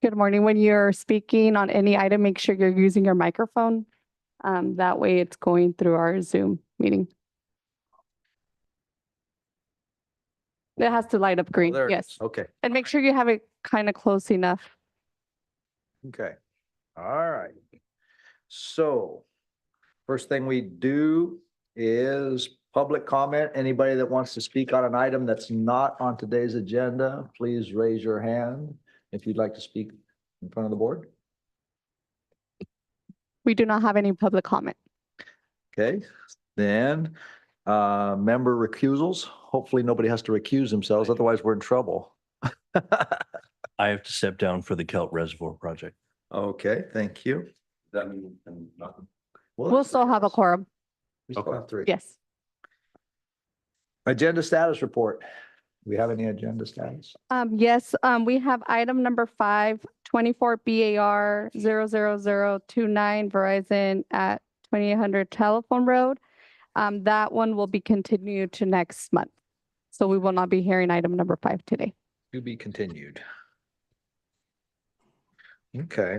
Good morning. When you're speaking on any item, make sure you're using your microphone. That way it's going through our Zoom meeting. It has to light up green, There it is. yes. Okay, And make sure you have it kind of close enough. okay. All right. So first thing we do is public comment. Anybody that wants to speak on an item that's not on today's agenda, please raise your hand if you'd like to speak in front of the board. We do not have any public comment. Okay, then member recusals. Hopefully nobody has to recuse themselves, otherwise we're in trouble. I have to step down for the Kelt Reservoir project. Okay, thank you. That means nothing. We'll still have a quorum. We still have three. Yes. Agenda status report. Do we have any agenda status? Yes, we have item number 5, 24 BAR 00029 Verizon at 2800 Telephone Road. That one will be continued to next month. So we will not be hearing item number 5 today. To be continued. Okay.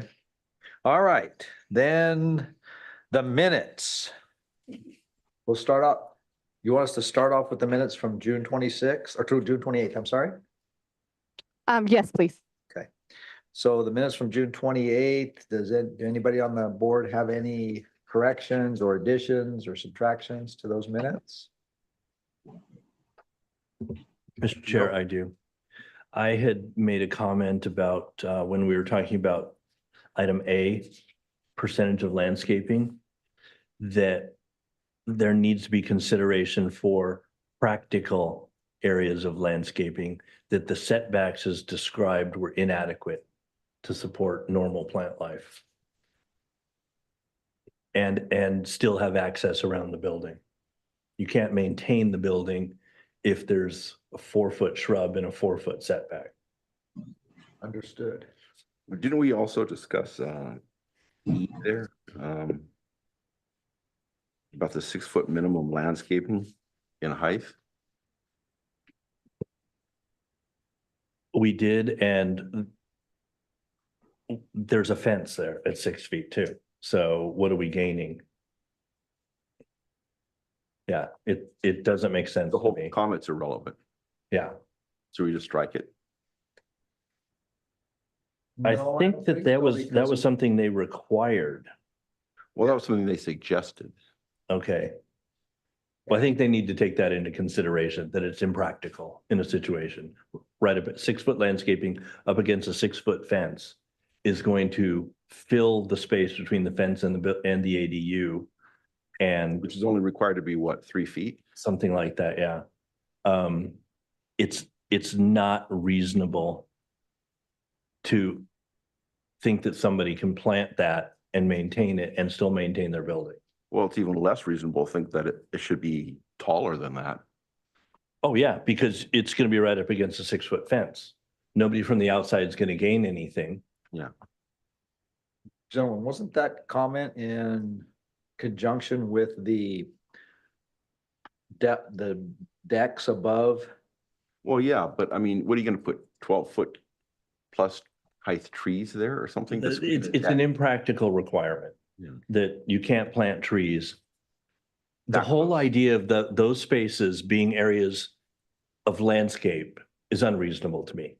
All right, then the minutes. We'll start off. You want us to start off with the minutes from June 26th or to June 28th, I'm sorry? Yes, please. So the minutes from June 28th, does anybody on the board have any corrections or additions or subtractions to those minutes? Mr. Chair, I do. I had made a comment about when we were talking about item A, percentage of landscaping, that there needs to be consideration for practical areas of landscaping, that the setbacks as described were inadequate to support normal plant life. And still have access around the building. You can't maintain the building if there's a 4-foot shrub and a 4-foot setback. Understood. Didn't we also discuss there about the 6-foot minimum landscaping in height? We did, and there's a fence there at 6 feet too. So what are we gaining? Yeah, it doesn't make sense The to whole me. comment's irrelevant, Yeah, so we just strike it. I No, think don't that that so, was because something they required. Well, that was something they suggested. Okay. Well, I think they need to take that into consideration, that it's impractical in a situation. Right up at 6-foot landscaping up against a 6-foot fence is going to fill the space between the fence and the ADU. And Which is only required to be what, 3 feet? something like that, yeah. It's not reasonable to think that somebody can plant that and maintain it and still maintain their building. Well, it's even less reasonable to think that it should be taller than that. Oh, yeah, because it's gonna be right up against a 6-foot fence. Nobody from the outside is gonna gain anything. Gentlemen, wasn't that comment in conjunction with the decks above? Well, yeah, but I mean, what are you gonna put 12-foot plus height trees there or something? to screen It's the an deck? impractical requirement. Yeah. That you can't plant trees. The That whole close. idea of those spaces being areas of landscape is unreasonable to me.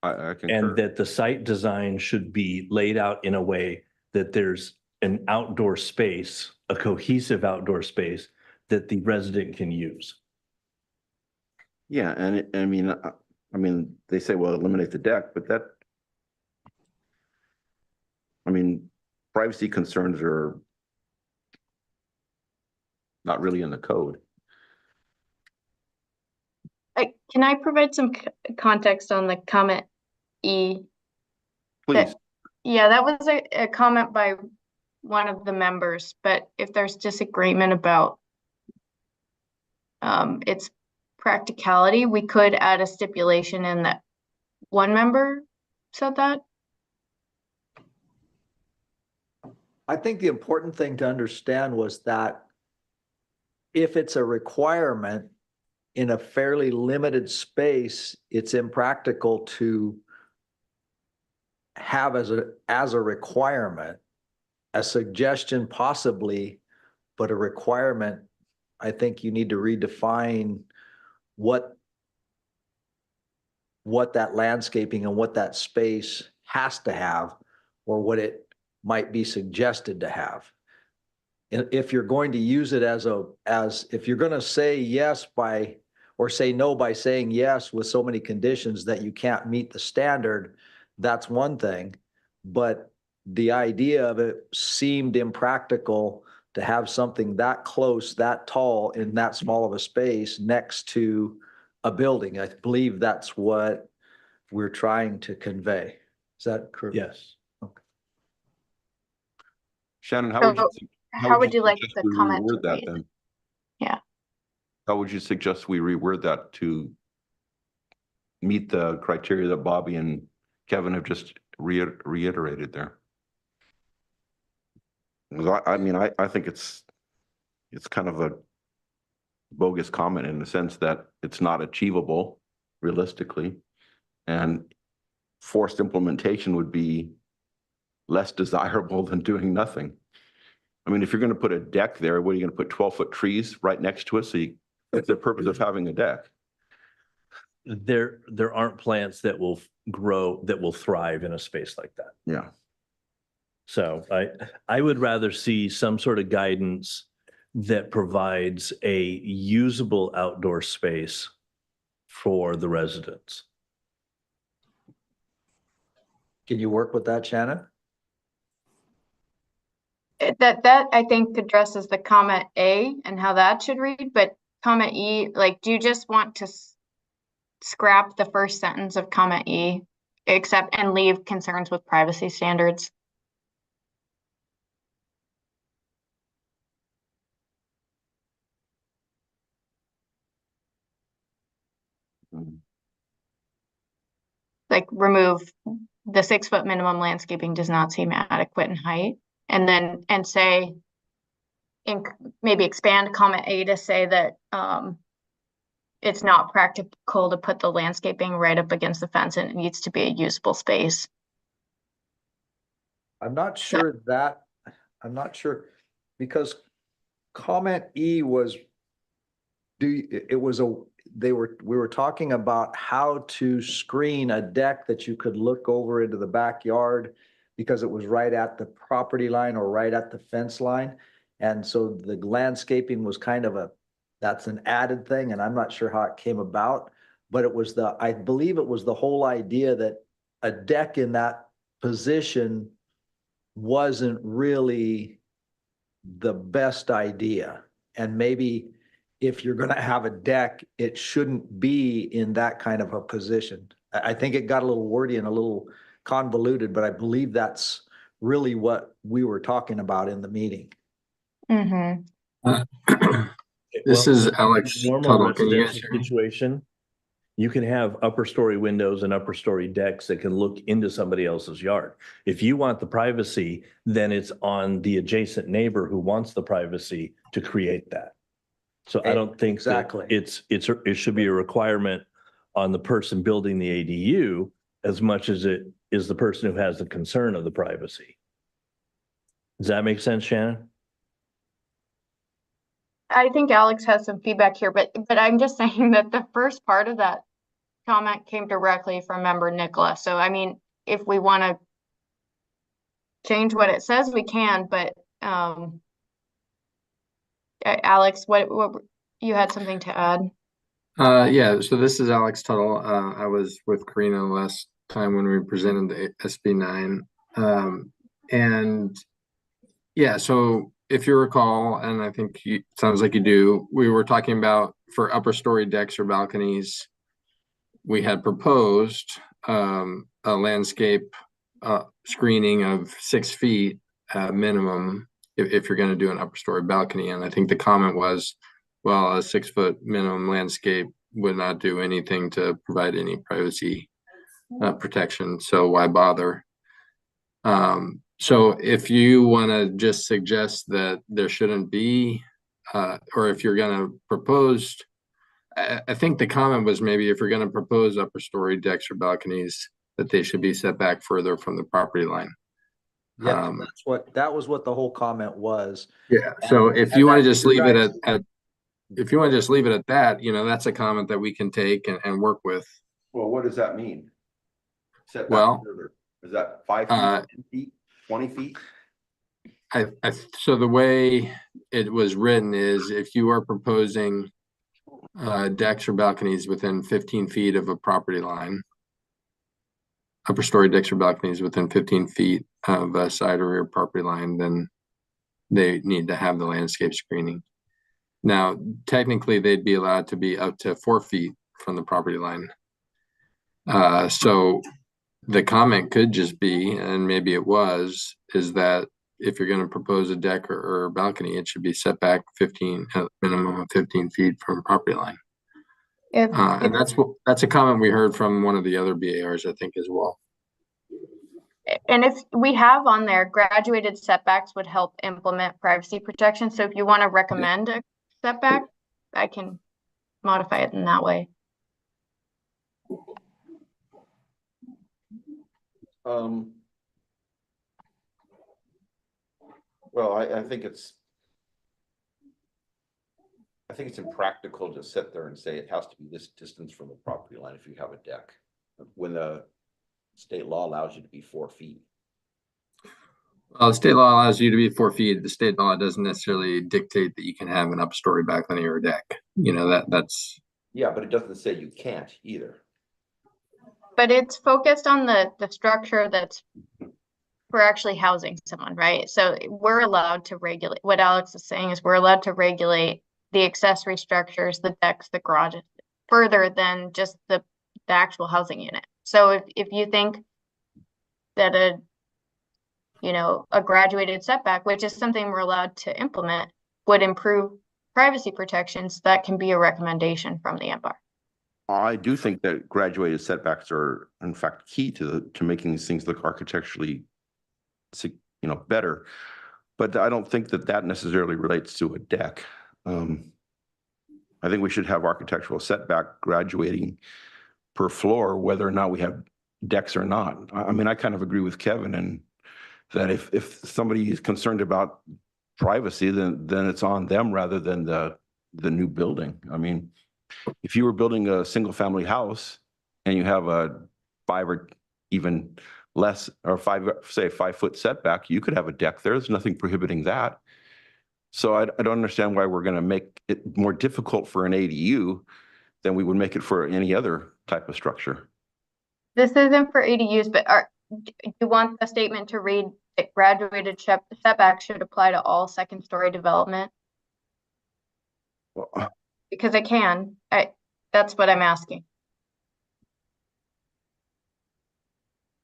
I concur. And that the site design should be laid out in a way that there's an outdoor space, a cohesive outdoor space that the resident can use. Yeah, and I mean, they say, well, eliminate the deck, but that. I mean, privacy concerns are. Not really in the code. Can I provide some context on the comment E? Please, Yeah, that was a comment by one of the members, but if there's disagreement about its practicality, we could add a stipulation in that one member said that. I think the important thing to understand was that if it's a requirement in a fairly limited space, it's impractical to have as a requirement, a suggestion possibly, but a requirement, I think you need to redefine what that landscaping and what that space has to have, or what it might be suggested to have. And if you're going to use it as if you're going to say yes by, or say no by saying yes with so many conditions that you can't meet the standard, that's one thing. But the idea of it seemed impractical to have something that close, that tall, in that small of a space next to a building. I believe that's what we're trying to convey. Is that correct? Yes. Shannon, how would So you? how would you like suggest the we comment to reword that read? then? Yeah. How would you suggest we reword that to meet the criteria that Bobby and Kevin have just reiterated there? Because I mean, I think it's kind of a bogus comment in the sense that it's not achievable realistically, and forced implementation would be less desirable than doing nothing. I mean, if you're going to put a deck there, what are you going to put 12-foot trees right next to it? So what's the purpose of having a deck? There aren't plants that will grow, that will thrive in a space like that. Yeah. So I would rather see some sort of guidance that provides a usable outdoor space for the residents. Can you work with that, Shannon? That I think addresses the comment A and how that should read, but comment E, like, do you just want to scrap the first sentence of comment E, except and leave concerns with privacy standards? Like, remove the 6-foot minimum landscaping does not seem adequate in height, and then say, maybe expand comment A to say that it's not practical to put the landscaping right up against the fence, and it needs to be a usable space. I'm not sure because comment E was, we were talking about how to screen a deck that you could look over into the backyard because it was right at the property line or right at the fence line. And so the landscaping was kind of that's an added thing, and I'm not sure how it came about, but I believe it was the whole idea that a deck in that position wasn't really the best idea. And maybe if you're going to have a deck, it shouldn't be in that kind of a position. I think it got a little wordy and a little convoluted, but I believe that's really what we were talking about in the meeting. Mm-hmm. This Well, is Alex normal Tuttle. Can you guys residential hear me? situation, you can have upper story windows and upper story decks that can look into somebody else's yard. If you want the privacy, then it's on the adjacent neighbor who wants the privacy to create that. So I don't think that Exactly. it should be a requirement on the person building the ADU as much as it is the person who has the concern of the privacy. Does that make sense, Shannon? I think Alex has some feedback here, but I'm just saying that the first part of that comment came directly from member Nicola. So I mean, if we want to change what it says, we can, but Alex, what you had something to add? Yeah, so this is Alex Tuttle. I was with Karina last time when we presented the SB 9. And yeah, so if you recall, and I think it sounds like you do, we were talking about for upper story decks or balconies, we had proposed a landscape screening of 6 feet minimum if you're going to do an upper story balcony. And I think the comment was, well, a 6-foot minimum landscape would not do anything to provide any privacy protection. So why bother? So if you want to just suggest that there shouldn't be, or if you're going to propose, I think the comment was maybe if you're going to propose upper story decks or balconies, that they should be set back further from the property line. Yeah, Um, that was what the whole comment was. Yeah, so if you And want to that just you leave it guys- at, if you want to just leave it at that, you know, that's a comment that we can take and work with. Well, what does that mean? Set back Well, further. Is that 5 uh, feet, 10 feet, 20 feet? So the way it was written is if you are proposing decks or balconies within 15 feet of a property line, upper story decks or balconies within 15 feet of a side or rear property line, then they need to have the landscape screening. Now, technically, they'd be allowed to be up to 4 feet from the property line. So the comment could just be, and maybe it was, is that if you're going to propose a deck or balcony, it should be set back 15, a minimum of 15 feet from property line. And that's a comment we heard from one of the other BARs, I think, as well. And if we have on there, graduated setbacks would help implement privacy protection. So if you want to recommend a setback, I can modify it in that way. Well, I think it's impractical to sit there and say it has to be this distance from the property line if you have a deck, when the state law allows you to be 4 feet. The state law allows you to be 4 feet. The state law doesn't necessarily dictate that you can have an upstory balcony or a deck. You know, that's. Yeah, but it doesn't say you can't either. But it's focused on the structure that's for actually housing someone, right? So we're allowed to regulate, what Alex is saying is we're allowed to regulate the accessory structures, the decks, the garages, further than just the actual housing unit. So if you think that a graduated setback, which is something we're allowed to implement, would improve privacy protections, that can be a recommendation from the MPAR. I do think that graduated setbacks are in fact key to making these things look architecturally, better. But I don't think that necessarily relates to a deck. I think we should have architectural setback graduating per floor, whether or not we have decks or not. I mean, I kind of agree with Kevin, and that if somebody is concerned about privacy, then it's on them rather than the new building. I mean, if you were building a single family house and you have a 5 or even less, or 5 foot setback, you could have a deck there. There's nothing prohibiting that. So I don't understand why we're going to make it more difficult for an ADU than we would make it for any other type of structure. This isn't for ADUs, but do you want the statement to read that graduated setbacks should apply to all second story development? Well, Because it can. That's what I'm asking.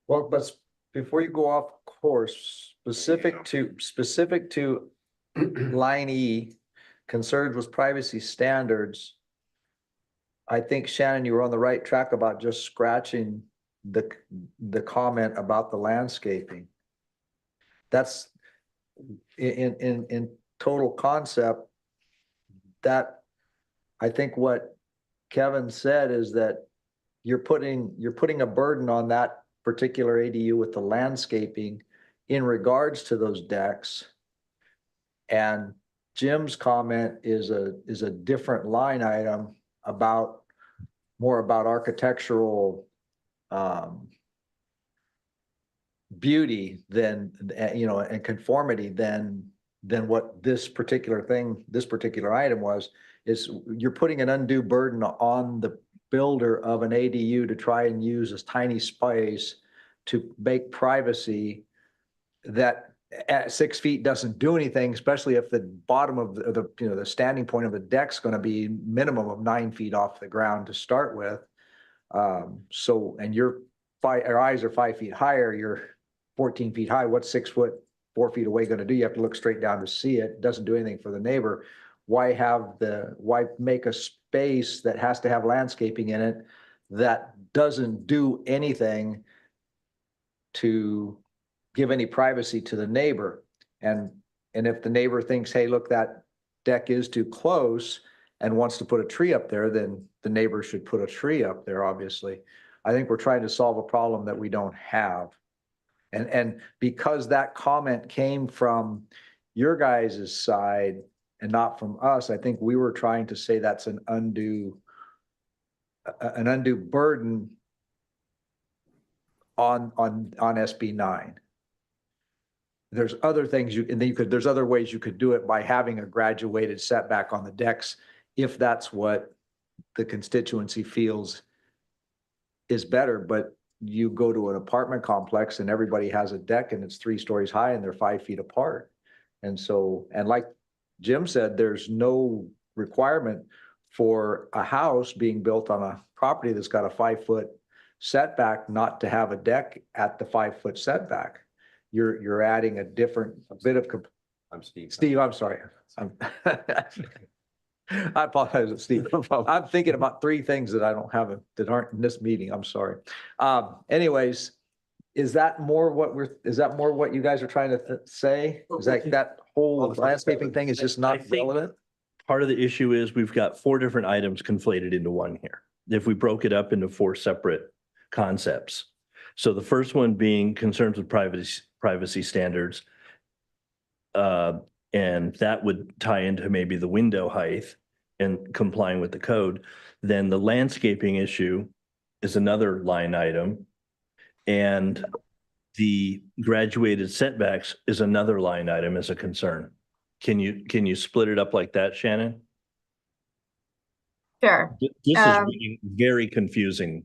Well, but before you go off course, specific to line E, concerns with privacy standards. I think, Shannon, you were on the right track about just scratching the comment about the landscaping. That's in total concept, that I think what Kevin said is that you're putting a burden on that particular ADU with the landscaping in regards to those decks. And Jim's comment is a different line item about more about architectural beauty than, and conformity than what this particular item was. Is you're putting an undue burden on the builder of an ADU to try and use this tiny space to make privacy that at 6 feet doesn't do anything, especially if the bottom of the standing point of the deck's going to be minimum of 9 feet off the ground to start with. And our eyes are 5 feet higher, you're 14 feet high. What's 6 foot, 4 feet away going to do? You have to look straight down to see it. It doesn't do anything for the neighbor. Why make a space that has to have landscaping in it that doesn't do anything to give any privacy to the neighbor? And if the neighbor thinks, hey, look, that deck is too close and wants to put a tree up there, then the neighbor should put a tree up there, obviously. I think we're trying to solve a problem that we don't have. And because that comment came from your guys' side and not from us, I think we were trying to say that's an undue burden on SB 9. There's other things there's other ways you could do it by having a graduated setback on the decks, if that's what the constituency feels is better. But you go to an apartment complex and everybody has a deck and it's 3 stories high and they're 5 feet apart. And so, and like Jim said, there's no requirement for a house being built on a property that's got a 5-foot setback not to have a deck at the 5-foot setback. You're adding a bit of. I'm Steve. Steve, I'm sorry. I apologize, Steve. I'm thinking about 3 things that I don't have, that aren't in this meeting. I'm sorry. Anyways, is that more what you guys are trying to say? Is that whole landscaping thing is just I not think- relevant? Part of the issue is we've got 4 different items conflated into one here. If we broke it up into 4 separate concepts. So the first one being concerns with privacy standards. And that would tie into maybe the window height and complying with the code. Then the landscaping issue is another line item. And the graduated setbacks is another line item as a concern. Can you split it up like that, Shannon? Sure. This is getting very confusing.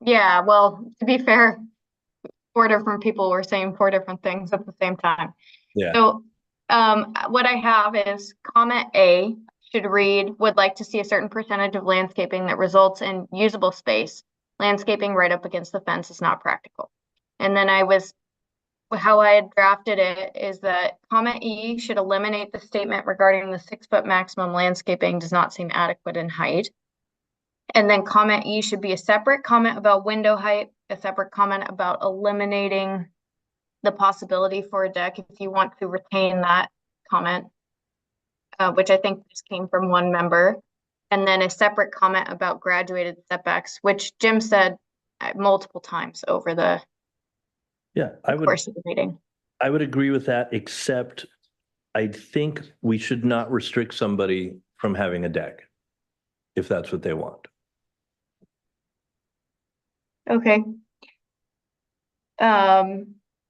Yeah, well, to be fair, 4 different people were saying 4 different things at the same time. Yeah. So, what I have is comment A should read, would like to see a certain percentage of landscaping that results in usable space. Landscaping right up against the fence is not practical. And then how I had drafted it is that comment E should eliminate the statement regarding the 6-foot maximum landscaping does not seem adequate in height. And then comment E should be a separate comment about window height, a separate comment about eliminating the possibility for a deck if you want to retain that comment, which I think just came from one member. And then a separate comment about graduated setbacks, which Jim said multiple times over the Yeah, course of the meeting. I would agree with that, except I think we should not restrict somebody from having a deck if that's what they want. Okay.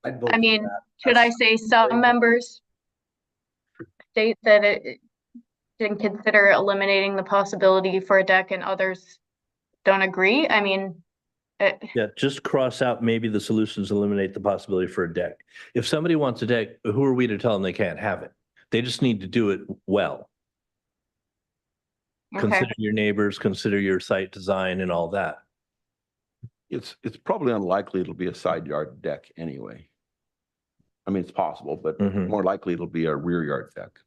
I'd vote I for mean, that. should I say some members state that it didn't consider eliminating the possibility for a deck and others don't agree? I mean, Yeah, just cross out maybe the solutions eliminate the possibility for a deck. If somebody wants a deck, who are we to tell them they can't have it? They just need to do it well. okay. Consider your neighbors, consider your site design and all that. It's probably unlikely it'll be a side yard deck anyway. I mean, it's possible, but Mhm. more likely it'll be a rear yard deck.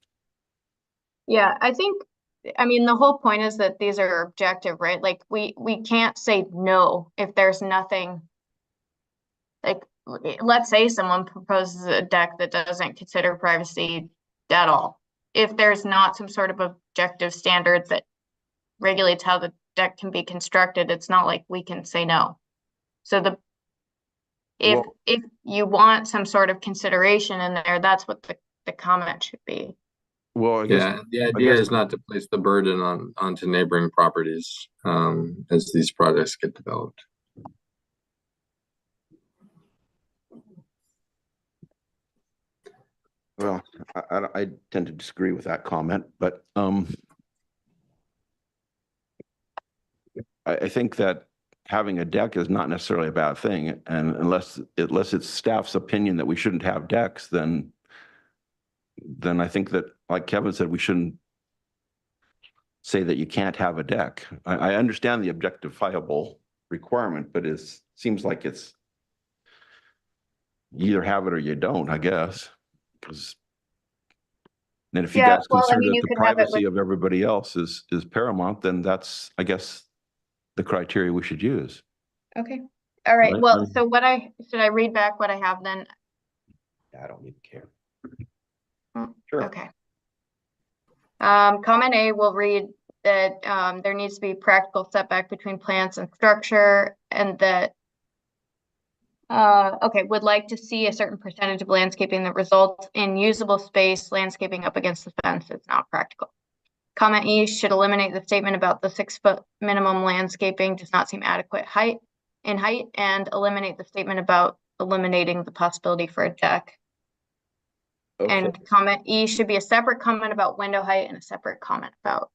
Yeah, I mean, the whole point is that these are objective, right? Like we can't say no if there's nothing. Like, let's say someone proposes a deck that doesn't consider privacy at all. If there's not some sort of objective standard that regulates how the deck can be constructed, it's not like we can say no. So if you want some sort of consideration in there, that's what the comment should be. Well, I guess, Yeah, the idea guess- is not to place the burden onto neighboring properties as these projects get developed. well, I tend to disagree with that comment, but I think that having a deck is not necessarily a bad thing. And unless it's staff's opinion that we shouldn't have decks, then I think that, like Kevin said, we shouldn't say that you can't have a deck. I understand the objectifiable requirement, but it seems like it's you either have it or you don't, I guess. Because then if you Yeah, guys well, I consider mean, that you the could have it privacy with- of everybody else is paramount, then that's, I guess, the criteria we should use. Okay. All right. Right, Well, so should I read back what I have then? I don't even care. Mm, Sure. Okay. Comment A will read, that, there needs to be practical setback between plants and structure, and that okay, would like to see a certain percentage of landscaping that results in usable space landscaping up against the fence is not practical. Comment E should eliminate the statement about the 6-foot minimum landscaping does not seem adequate height, and eliminate the statement about eliminating the possibility for a deck. Okay. And comment E should be a separate comment about window height and a separate comment about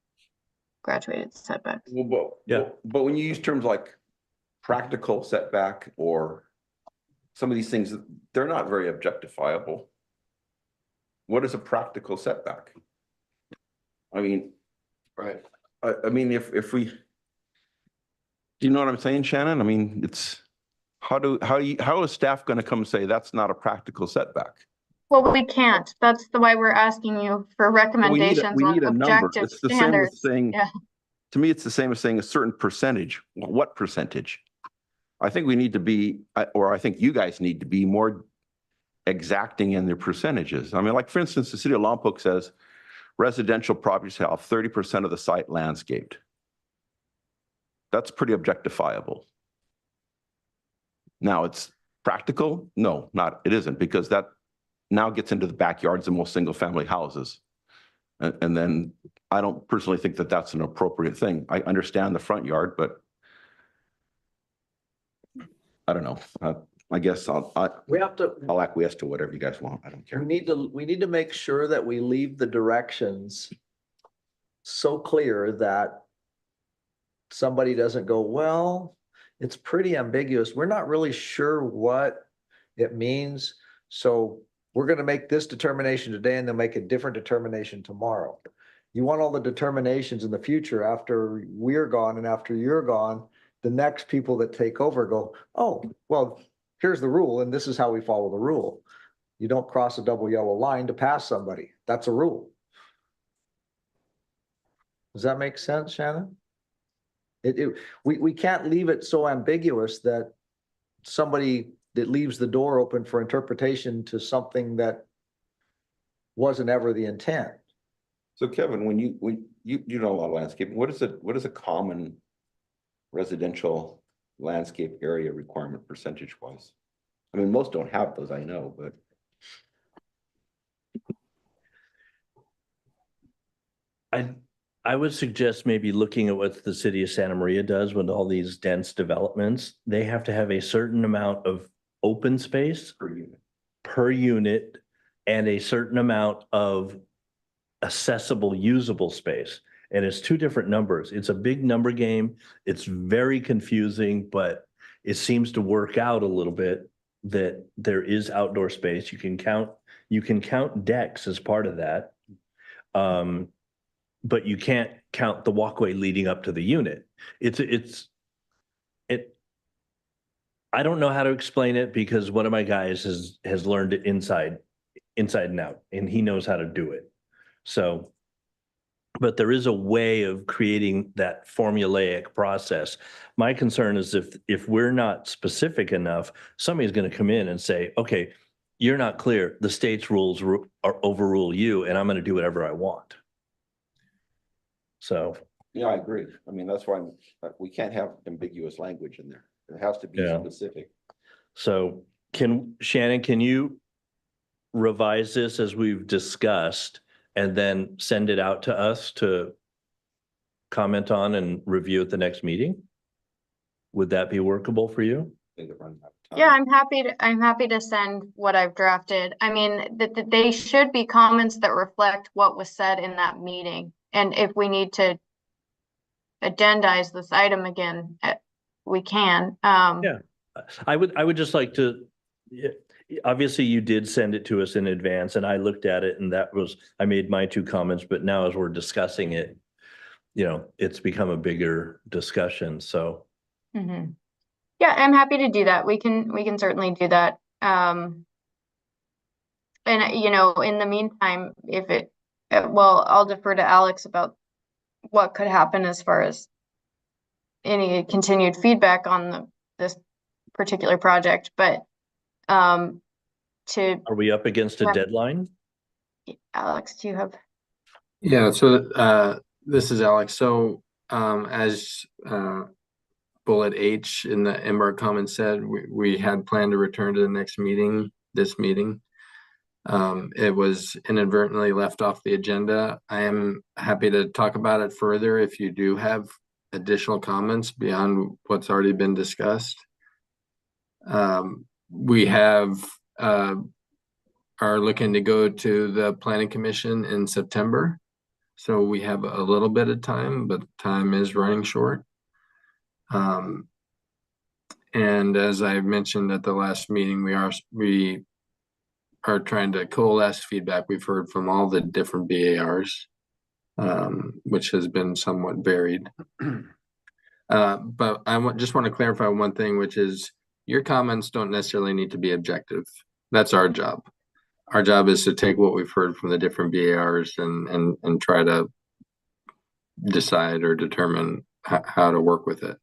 graduated setbacks. Well, Yeah. but when you use terms like practical setback or some of these things, they're not very objectifiable. What is a practical setback? I mean, Right. I mean, if we, do you know what I'm saying, Shannon? I mean, it's, how is staff gonna come say that's not a practical setback? Well, we can't. That's why we're asking you for We need recommendations on a number. objective It's the same as standards. saying, Yeah. to me, it's the same as saying a certain percentage. What percentage? I think we need to be, or I think you guys need to be more exacting in their percentages. I mean, like, for instance, the city of Lompoc says residential properties shall have 30% of the site landscaped. That's pretty objectifiable. Now, it's practical? No, it isn't, because that now gets into the backyards of most single-family houses. And then I don't personally think that that's an appropriate thing. I understand the front yard, but I don't know. I guess We have to, I'll acquiesce to whatever you guys want. I don't care. we need to make sure that we leave the directions so clear that somebody doesn't go, well, it's pretty ambiguous. We're not really sure what it means. So we're going to make this determination today and then make a different determination tomorrow. You want all the determinations in the future after we're gone and after you're gone, the next people that take over go, oh, well, here's the rule and this is how we follow the rule. You don't cross a double yellow line to pass somebody. That's a rule. Does that make sense, Shannon? We can't leave it so ambiguous that somebody that leaves the door open for interpretation to something that wasn't ever the intent. So Kevin, when you know a lot of landscaping, what is a common residential landscape area requirement percentage wise? I mean, most don't have those, I know, but. I would suggest maybe looking at what the city of Santa Maria does with all these dense developments. They have to have a certain amount of open space per unit and a certain amount of accessible, usable space. And it's two different numbers. It's a big number game. It's very confusing, but it seems to work out a little bit that there is outdoor space. You can count decks as part of that. But you can't count the walkway leading up to the unit. I don't know how to explain it because one of my guys has learned it inside and out, and he knows how to do it. So, but there is a way of creating that formulaic process. My concern is if we're not specific enough, somebody's going to come in and say, okay, you're not clear. The state's rules overrule you, and I'm going to do whatever I want. So. Yeah, I agree. I mean, that's why we can't have ambiguous language in there. It has to be specific. So Shannon, can you revise this as we've discussed and then send it out to us to comment on and review at the next meeting? Would that be workable for you? Yeah, I'm happy to send what I've drafted. I mean, they should be comments that reflect what was said in that meeting. And if we need to agendize this item again, we can. Yeah, I would just like to, obviously you did send it to us in advance and I looked at it and I made my 2 comments, but now as we're discussing it, it's become a bigger discussion, so. Mm-hmm. Yeah, I'm happy to do that. We can certainly do that. And in the meantime, I'll defer to Alex about what could happen as far as any continued feedback on this particular project, but Are we up against a deadline? Alex, do you have? Yeah, so This is Alex. So, as, bullet H in the Embark comment said, we had planned to return to the next meeting, this meeting. It was inadvertently left off the agenda. I am happy to talk about it further if you do have additional comments beyond what's already been discussed. We have, are looking to go to the planning commission in September. So we have a little bit of time, but time is running short. And as I mentioned at the last meeting, we are trying to coalesce feedback we've heard from all the different BARs, which has been somewhat varied. But I just want to clarify one thing, which is your comments don't necessarily need to be objective. That's our job. Our job is to take what we've heard from the different BARs and try to decide or determine how to work with it.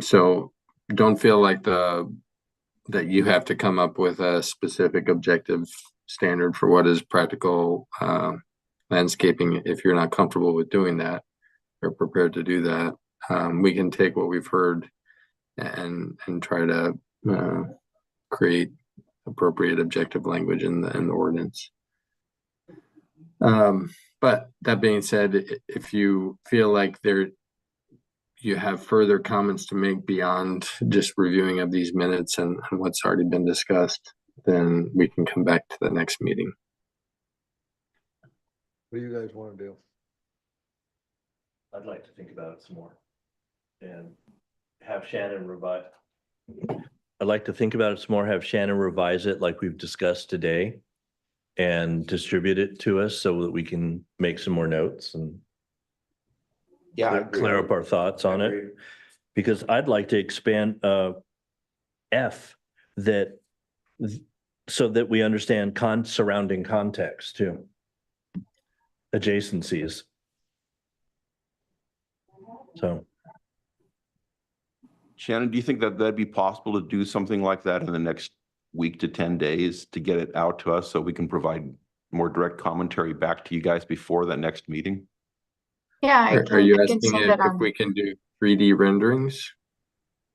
So don't feel like that you have to come up with a specific objective standard for what is practical landscaping. If you're not comfortable with doing that or prepared to do that, we can take what we've heard and try to create appropriate objective language in the ordinance. But that being said, if you feel like you have further comments to make beyond just reviewing of these minutes and what's already been discussed, then we can come back to the next meeting. What do you guys want to do? I'd like to think about it some more and have Shannon revise. I'd like to think about it some more, have Shannon revise it like we've discussed today and distribute it to us so that we can make some more notes and clear up our thoughts on it. Because I'd like to expand F that so that we understand surrounding context too. Adjacencies. So. Shannon, do you think that that'd be possible to do something like that in the next week to 10 days to get it out to us so we can provide more direct commentary back to you guys before that next meeting? Yeah, Are you I can asking send if it on. we can do 3D renderings?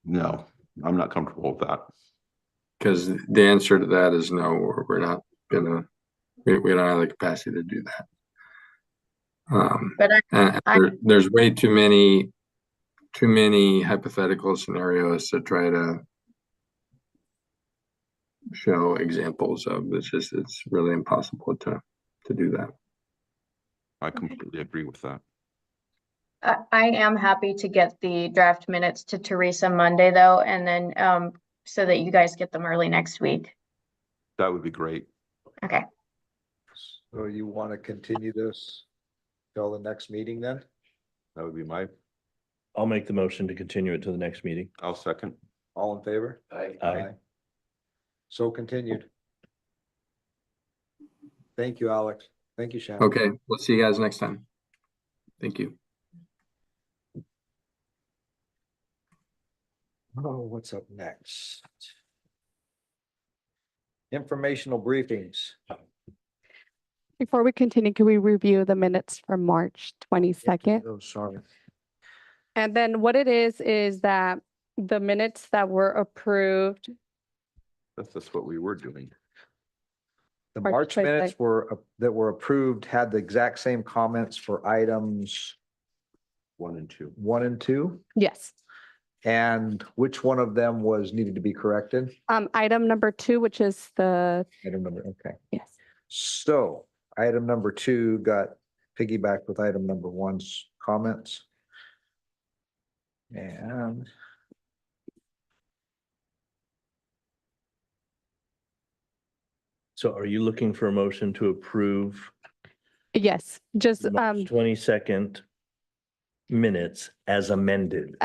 No, I'm not comfortable with that. Because the answer to that is no, we're not gonna, we don't have the capacity to do that. But There's way too many hypothetical scenarios to try to show examples of. It's really impossible to do that. I completely agree with that. I am happy to get the draft minutes to Teresa Monday though, and then so that you guys get them early next week. That would be great. Okay. So you want to continue this till the next meeting then? That would be I'll make the motion to continue it to the next meeting. I'll second. All in favor? Aye. So continued. Thank you, Alex. Thank you, Shannon. Okay, we'll see you guys next time. Thank you. Oh, what's up next? Informational briefings. Before we continue, can we review the minutes from March 22nd? Oh, sorry. And then what it is that the minutes that were approved, That's just what we were doing. The March March 22nd. minutes that were approved had the exact same comments for items 1 and 2. 1 and 2. yes. And which one of them needed to be corrected? Item number 2, which is the, Item number, okay. yes. So item number 2 got piggybacked with item number 1's comments. And So are you looking for a motion to approve Yes, just March 22nd minutes as amended?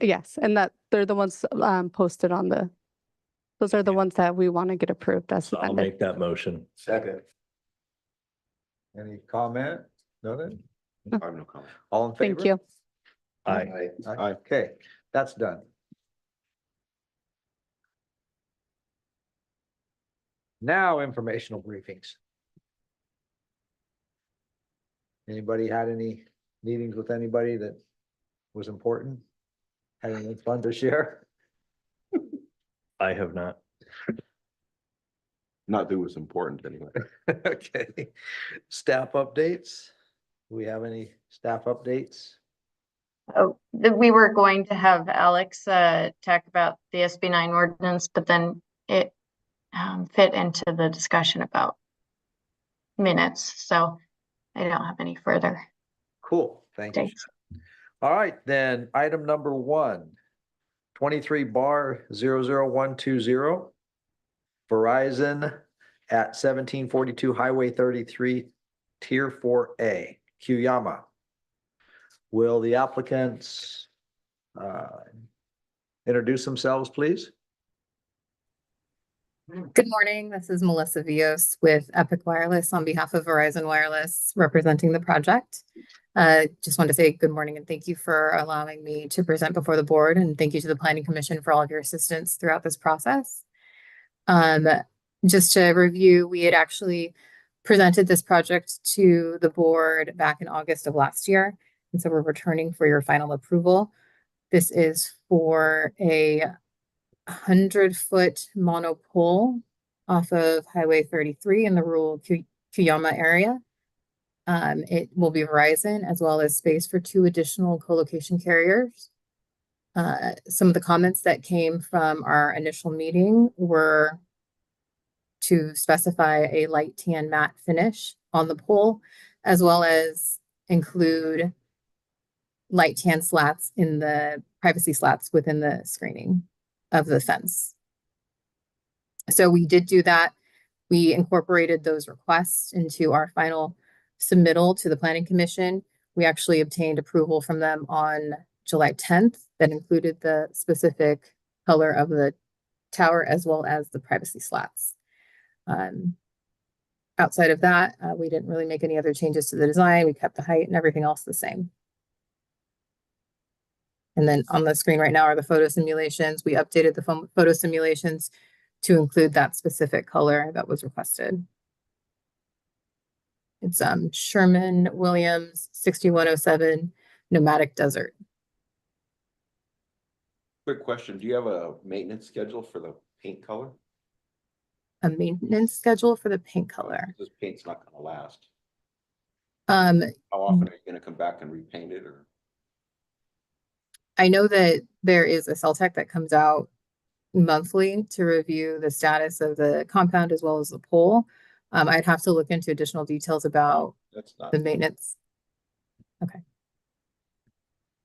yes, and that they're the ones posted on those are the ones that we want to get approved as So I'll amended. make that motion. second. Any comment? Nothing? I have no comment. All in favor? Thank you. Aye. Aye. Okay, that's done. Now informational briefings. Anybody had any meetings with anybody that was important? Had anything fun to share? I have not. Not that it was important anyway. Okay. Staff updates? Do we have any staff updates? Oh, we were going to have Alex talk about the SB9 ordinance, but then it fit into the discussion about minutes, so I don't have any further Cool, thank you. updates. All right, then, item number 23 bar 00120. Verizon at 1742 Highway 33, Tier 4A, Cuyama. Will the applicants introduce themselves, please? Good morning. This is Melissa Vios with Epic Wireless on behalf of Verizon Wireless representing the project. Just wanted to say good morning and thank you for allowing me to present before the board, and thank you to the Planning Commission for all of your assistance throughout this process. Just to review, we had actually presented this project to the board back in August of last year, and so we're returning for your final approval. This is for a 100-foot monopole off of Highway 33 in the rural Cuyama area. It will be Verizon as well as space for 2 additional co-location carriers. Some of the comments that came from our initial meeting were to specify a light tan matte finish on the pole, as well as include light tan slats in the privacy slats within the screening of the fence. So we did do that. We incorporated those requests into our final submittal to the Planning Commission. We actually obtained approval from them on July 10th that included the specific color of the tower as well as the privacy slats. Outside of that, we didn't really make any other changes to the design. We kept the height and everything else the same. And then on the screen right now are the photo simulations. We updated the photo simulations to include that specific color that was requested. It's Sherman-Williams 6107 Nomadic Desert. Quick question, do you have a maintenance schedule for the paint color? A maintenance schedule for the paint color. This paint's not gonna last. Um, How often are you gonna come back and repaint it, or? I know that there is a cell tech that comes out monthly to review the status of the compound as well as the pole. I'd have to look into additional details about That's not. the maintenance.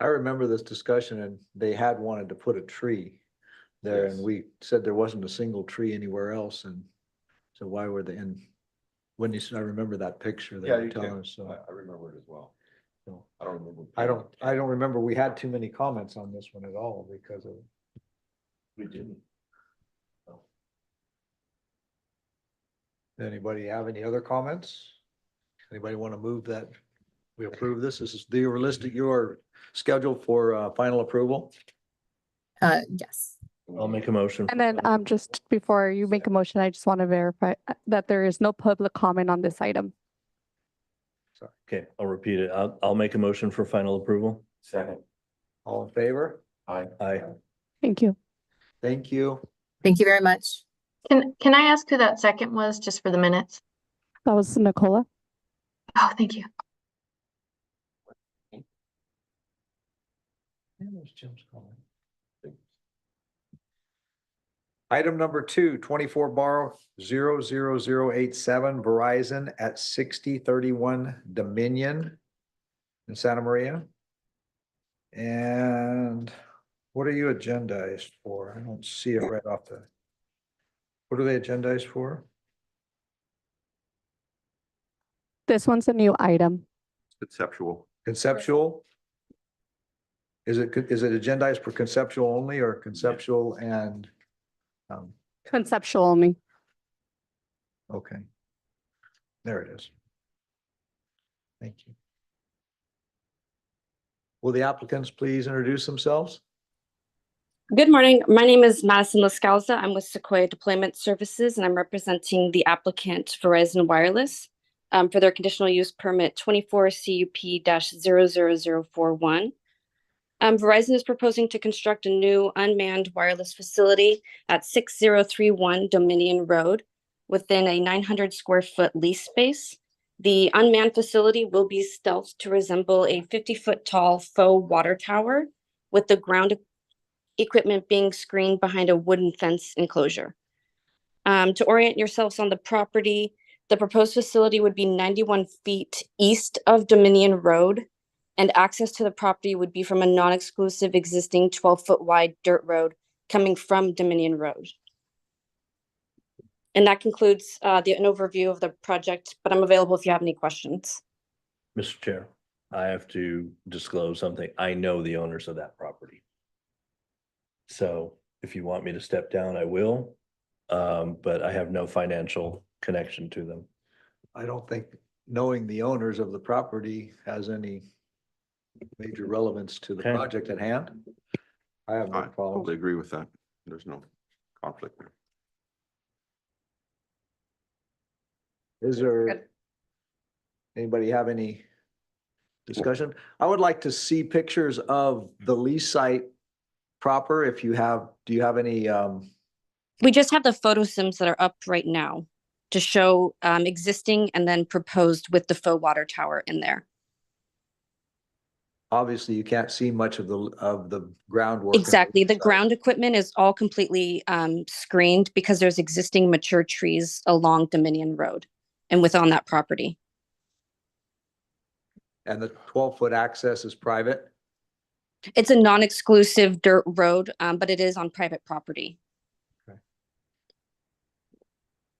I remember this discussion and they had wanted to put a tree there and Yes. we said there wasn't a single tree anywhere else, and so why were they in? When you said, I remember that picture they Yeah, were you telling too. us, so. I remember it as well. So, I don't remember. I don't remember we had too many comments on this one at all because of. We didn't. Anybody have any other comments? Anybody want to move that we approve this? This is the realistic, your schedule for final approval? Yes. I'll make a motion. And then just before you make a motion, I just want to verify that there is no public comment on this item. Okay, I'll repeat it. I'll make a motion for final approval. Second. All in favor? Aye. Aye. Thank you. Thank you. Thank you very much. Can I ask who that second was, just for the minutes? That was Nicola. Oh, thank you. Item number 24 bar 00087 Verizon at 6031 Dominion in Santa Maria. And what are you agendized for? I don't see it right off the. What are they agendized for? This one's a new item. Conceptual. Conceptual? Is it agendized for conceptual only or conceptual and? Conceptual only. Okay. There it is. Thank you. Will the applicants please introduce themselves? Good morning. My name is Madison Lascausa. I'm with Sequoia Deployment Services, and I'm representing the applicant Verizon Wireless. for their conditional use permit 24 CUP-00041. Verizon is proposing to construct a new unmanned wireless facility at 6031 Dominion Road within a 900 square foot lease space. The unmanned facility will be stealthed to resemble a 50-foot tall faux water tower, with the ground equipment being screened behind a wooden fence enclosure. To orient yourselves on the property, the proposed facility would be 91 feet east of Dominion Road, and access to the property would be from a non-exclusive existing 12-foot wide dirt road coming from Dominion Road. And that concludes an overview of the project, but I'm available if you have any questions. Mr. Chair, I have to disclose something. I know the owners of that property. So if you want me to step down, I will. But I have no financial connection to them. I don't think knowing the owners of the property has any major relevance to the Okay. project at hand. I have no I problem. totally agree with that. There's no conflict there. Is there, Good. anybody have any discussion? I would like to see pictures of the lease site proper. If you have, do you have any, We just have the photo sims that are up right now to show existing and then proposed with the faux water tower in there. obviously you can't see much of the groundwork. Exactly. The ground equipment is all completely screened because there's existing mature trees along Dominion Road and within that property. And the 12-foot access is private. It's a non-exclusive dirt road, but it is on private property.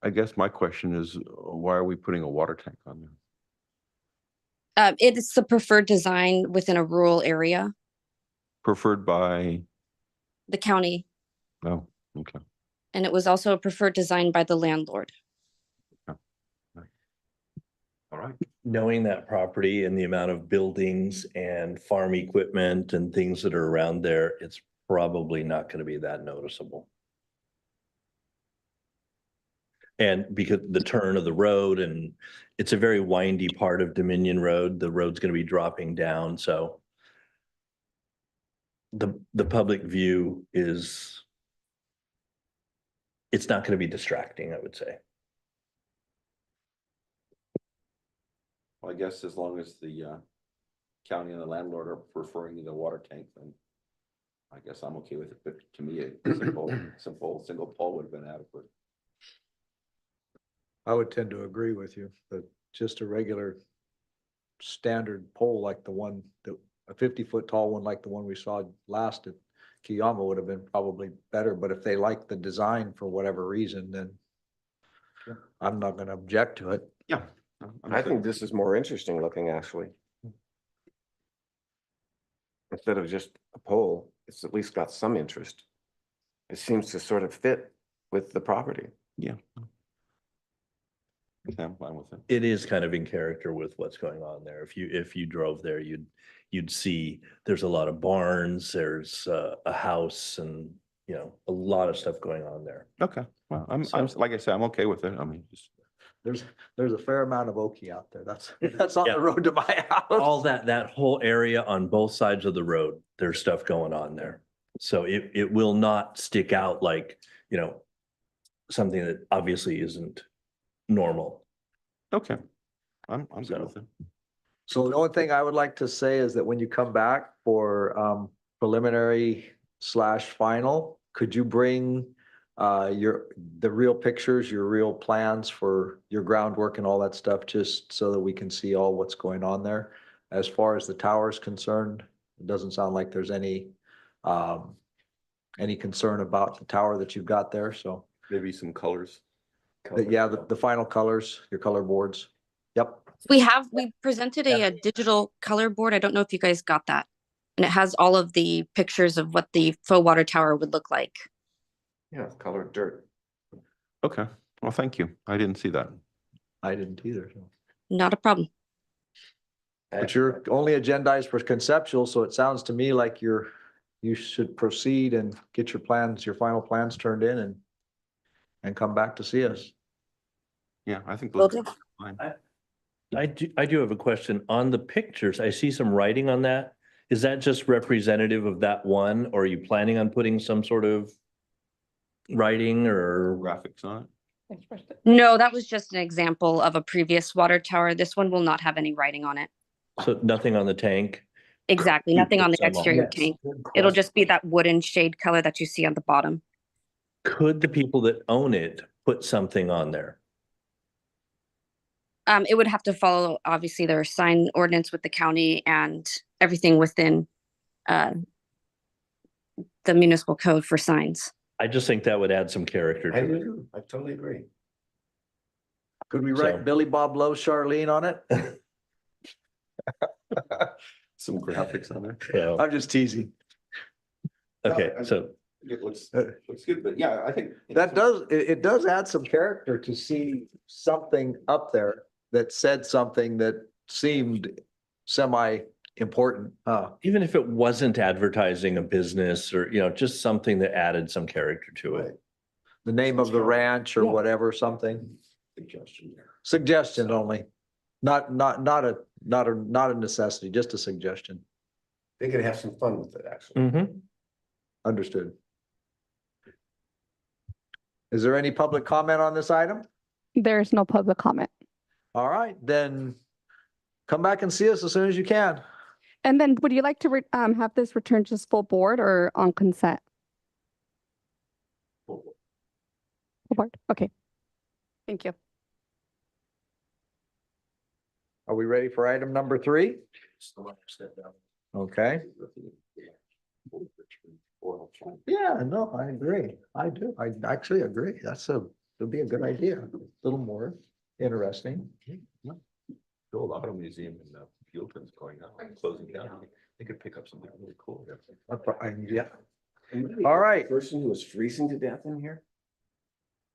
I guess my question is, why are we putting a water tank on there? It is the preferred design within a rural area, Preferred by, the county, oh, okay. and it was also a preferred design by the landlord. All right. Knowing that property and the amount of buildings and farm equipment and things that are around there, it's probably not going to be that noticeable. And because the turn of the road, and it's a very windy part of Dominion Road, the road's going to be dropping down, so the public view is, it's not going to be distracting, I would say. Well, I guess as long as the county and the landlord are preferring the water tank, then I guess I'm okay with it. But to me, a simple single pole would have been adequate. I would tend to agree with you, that just a regular standard pole like the one, a 50-foot tall one like the one we saw last at Kiyama would have been probably better, but if they like the design for whatever reason, then I'm not gonna object to it. Yeah. I think this is more interesting looking, actually. Instead of just a pole, it's at least got some interest. It seems to sort of fit with the property. Yeah. Okay, I'm fine with it. It is kind of in character with what's going on there. If you drove there, you'd see there's a lot of barns, there's a house, and a lot of stuff going on there. Okay, well, I'm like I said, I'm okay with it. I mean, just There's a fair amount of oaky out there. That's on Yeah. the road to my house. All that whole area on both sides of the road, there's stuff going on there. So it will not stick out like, something that obviously isn't normal. okay. I'm good So- with it. So the only thing I would like to say is that when you come back for preliminary/final, could you bring the real pictures, your real plans for your groundwork and all that stuff, just so that we can see all what's going on there? As far as the tower is concerned, it doesn't sound like there's any concern about the tower that you've got there, so. Maybe some colors. Yeah, the final colors, your color boards. Yep. We presented a digital color board. I don't know if you guys got that. And it has all of the pictures of what the faux water tower would look like. Yeah, colored dirt. Okay, well, thank you. I didn't see that. I didn't either. So. Not a problem. But you're only agendized for conceptual, so it sounds to me like you should proceed and get your final plans turned in and come back to see us. Yeah, I think Will those do. are fine. I do have a question. On the pictures, I see some writing on that. Is that just representative of that one, or are you planning on putting some sort of writing or? Graphics on it. No, that was just an example of a previous water tower. This one will not have any writing on it. So nothing on the tank? Exactly, nothing on the Some on. exterior Yes, tank. good It'll question. just be that wooden shade color that you see on the bottom. Could the people that own it put something on there? It would have to follow, obviously, their sign ordinance with the county and everything within the municipal code for signs. I just think that would add some character I to it. do, I totally agree. Could we So- write Billy Bob Lowe Charlene on it? Some graphics on there. Yeah, I'm just teasing. okay, so It looks good, but yeah, I think. That does, it does add some character to see something up there that said something that seemed semi-important. even if it wasn't advertising a business or, just something that added some character to it. The name of the ranch or Yeah. whatever, something. Suggestion there. Suggestion only. Not a necessity, just a suggestion. They could have some fun with it, actually. Mhm. Understood. Is there any public comment on this item? There's no public comment. All right, then come back and see us as soon as you can. And then would you like to have this returned to full board or on consent? Full board, okay. Thank you. Are we ready for item number 3? Okay. Yeah, no, I agree. I do. I actually agree. It'll be a good idea. A little more interesting. Bill Auto Museum in Fieldton's going out, closing down. They could pick up something really cool. Yeah. All right. Person who was freezing to death in here?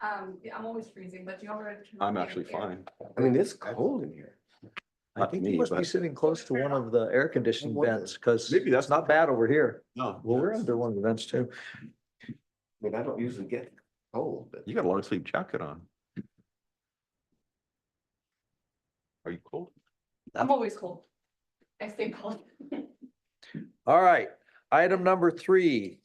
I'm always freezing, but you already. I'm actually fine. I mean, it's cold in here. I Not think me, you must be but- sitting close to one of the air conditioning I wonder. vents because Maybe that's it's not bad over here. No, Well, we're under one of the vents too. I mean, I don't usually get cold, but. you got a long sleeve jacket on. Are you cold? I'm always cold. I stay cold. All right, item number 3,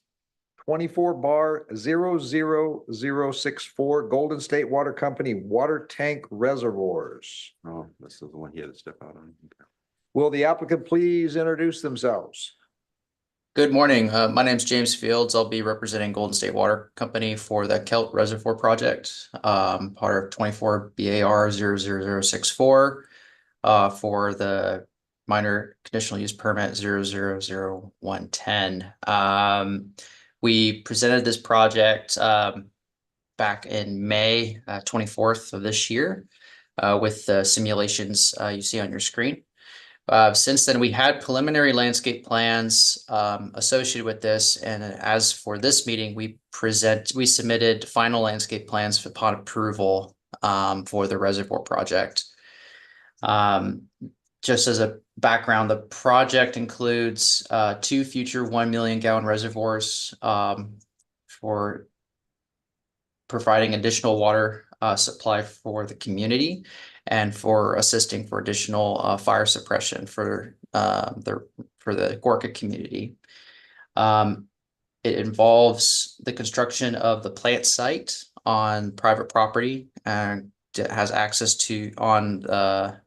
24/00064 Golden State Water Company Water Tank Reservoirs. Oh, this is the one he had to step out on. Okay. Will the applicant please introduce themselves? Good morning. My name's James Fields. I'll be representing Golden State Water Company for the Kelt Reservoir Project, part of 24 BAR 00064, for the minor conditional use permit 0000110. We presented this project back in May 24th of this year with the simulations you see on your screen. Since then, we had preliminary landscape plans associated with this, and as for this meeting, we submitted final landscape plans upon approval for the reservoir project. Just as a background, the project includes 2 future 1 million gallon reservoirs for providing additional water supply for the community and for assisting for additional fire suppression for the Gorka community. It involves the construction of the plant site on private property and it has access to on the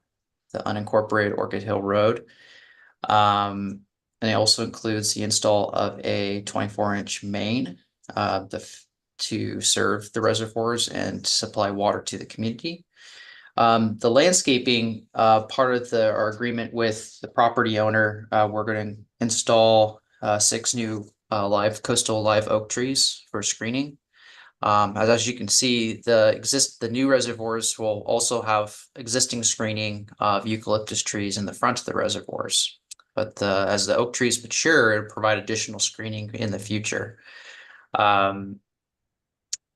unincorporated Orchid Hill Road. And it also includes the install of a 24-inch main to serve the reservoirs and supply water to the community. The landscaping part of our agreement with the property owner, we're going to install 6 new coastal live oak trees for screening. As you can see, the new reservoirs will also have existing screening of eucalyptus trees in the front of the reservoirs. But as the oak trees mature, it'll provide additional screening in the future.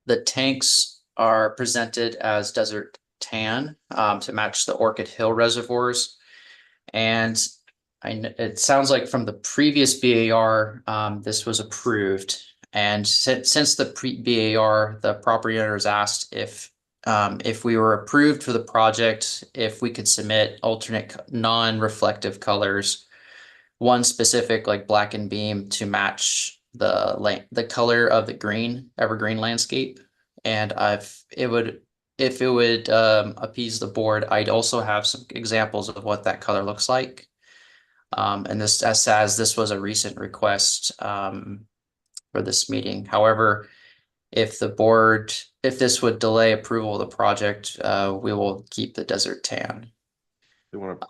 The tanks are presented as desert tan to match the Orchid Hill reservoirs. And it sounds like from the previous BAR, this was approved. And since the BAR, the property owner has asked if if we were approved for the project, if we could submit alternate non-reflective colors, one specific like black and beam to match the color of the evergreen landscape. And if it would appease the board, I'd also have some examples of what that color looks like. And this, as this was a recent request for this meeting. However, if this would delay approval of the project, we will keep the desert tan. They want to,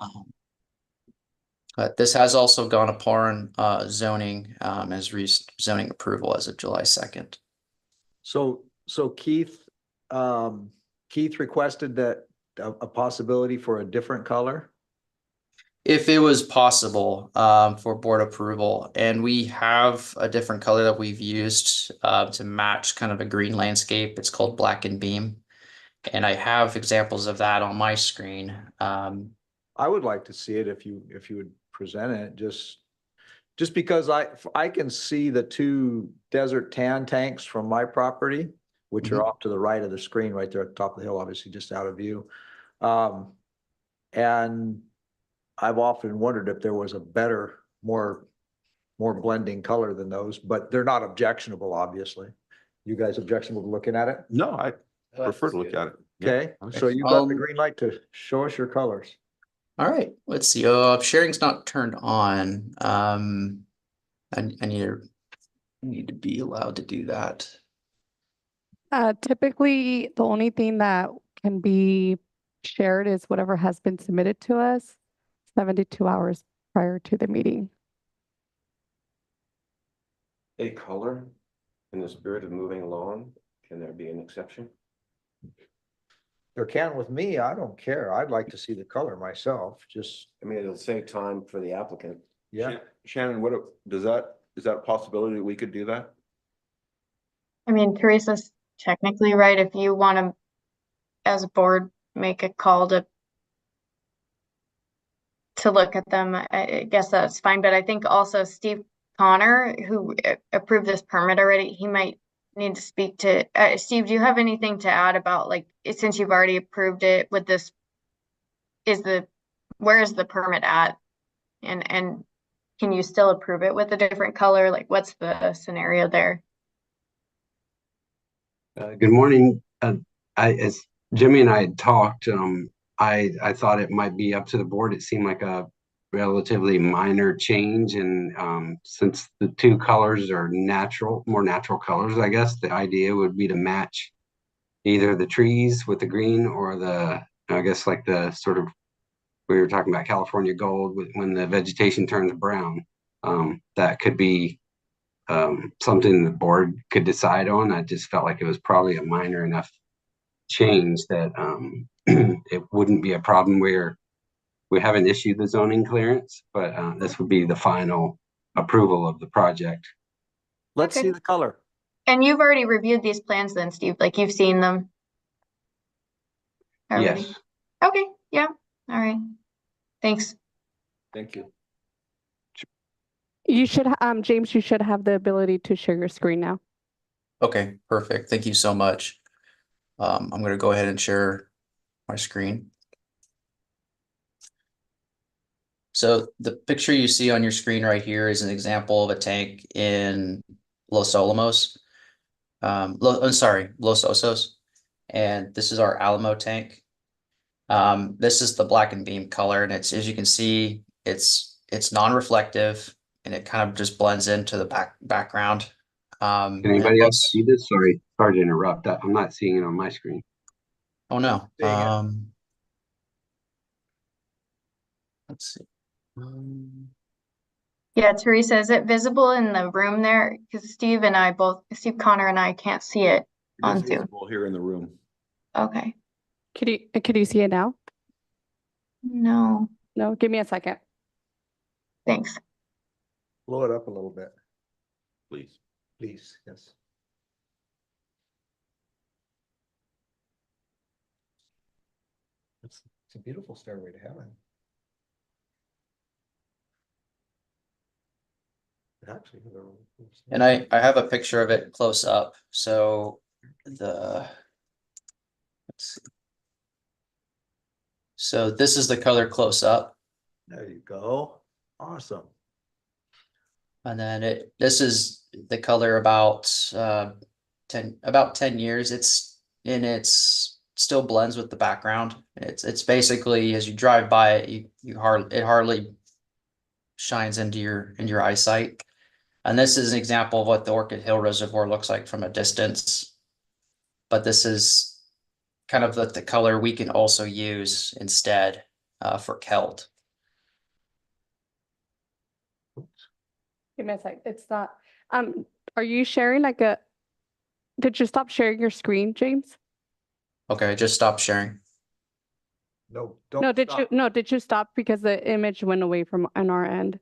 But this has also gone upon zoning as zoning approval as of July 2nd. So Keith, Keith requested that a possibility for a different color. If it was possible for board approval, and we have a different color that we've used to match kind of a green landscape. It's called Black and Beam. And I have examples of that on my screen. I would like to see it if you would present it, just because I can see the two desert tan tanks from my property, which are off to the right of the screen, right there at the top of the hill, obviously just out of view. And I've often wondered if there was a better, more blending color than those, but they're not objectionable, obviously. You guys objectionable to looking at it? no, I prefer to look at it. Yeah. Okay, so you got the green light to show us your colors. All right, let's see. Sharing's not turned on. I need to be allowed to do that. Typically, the only thing that can be shared is whatever has been submitted to us 72 hours prior to the meeting. A color in the spirit of moving along, can there be an exception? There can with me, I don't care. I'd like to see the color myself, just, I mean, it'll save time for the applicant. yeah. Shannon, is that a possibility that we could do that? I mean, Teresa's technically right. If you want to, as a board, make a call to look at them, I guess that's fine. But I think also Steve Connor, who approved this permit already, he might need to speak to, Steve, do you have anything to add about, like, since you've already approved it with this, where is the permit at? And can you still approve it with a different color? Like, what's the scenario there? Good morning. As Jimmy and I had talked, I thought it might be up to the board. It seemed like a relatively minor change, and since the two colors are more natural colors, I guess the idea would be to match either the trees with the green or I guess like the sort of, we were talking about California gold when the vegetation turns brown. That could be something the board could decide on. I just felt like it was probably a minor enough change that it wouldn't be a problem where we haven't issued the zoning clearance, but this would be the final approval of the project. Let's Okay. see the color. And you've already reviewed these plans then, Steve, like you've seen them? Already? Yes. Okay, yeah, all right. Thanks. Thank you. You should, James, you should have the ability to share your screen now. Okay, perfect. Thank you so much. I'm going to go ahead and share my screen. So the picture you see on your screen right here is an example of a tank in Los Alamos. Los Osos. And this is our Alamo tank. This is the Black and Beam color, and it's, as you can see, it's non-reflective, and it kind of just blends into the background. Can anybody else see this? Sorry to interrupt. I'm not seeing it on my screen. Oh no. Dang Let's see. Yeah, Teresa, is it visible in the room there? Because Steve Connor and I can't see it on It's Zoom. visible here in the room. Okay. Could you see it now? No, No, give me a second. thanks. Blow it up a little bit, Please. please. Yes. It's a beautiful stairway to heaven. Actually, And I have a picture of it close up. So if So this is the color close up. There you go. Awesome. And then this is the color about 10 years. It's still blends with the background. It's basically, as you drive by it, it hardly shines into your eyesight. And this is an example of what the Orchid Hill Reservoir looks like from a distance. But this is kind of the color we can also use instead for Kelt. Give me a sec. It's not, are you sharing did you stop sharing your screen, James? Okay, just stop sharing. No, No, don't did you stop because the image went away from on our end?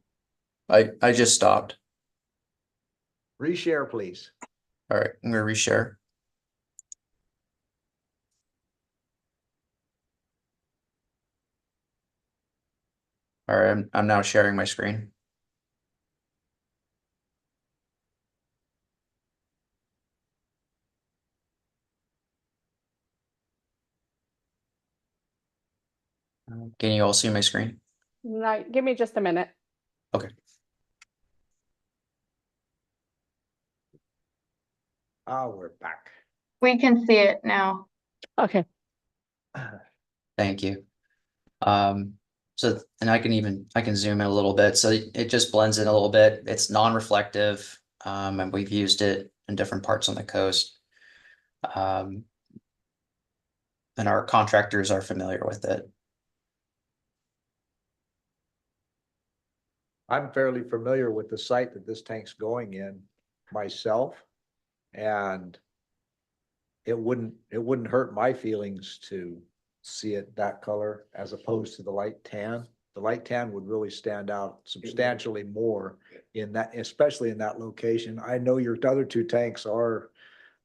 I just stopped. Reshare, please. All right, I'm gonna reshare. All right, I'm now sharing my screen. Can you all see my screen? No, give me just a minute. Okay. We're back. We can see it now. Okay. Thank you. So, and I can zoom in a little bit. So it just blends in a little bit. It's non-reflective. And we've used it in different parts on the coast. And our contractors are familiar with it. I'm fairly familiar with the site that this tank's going in myself. And it wouldn't hurt my feelings to see it that color as opposed to the light tan. The light tan would really stand out substantially more in that, especially in that location. I know your other two tanks are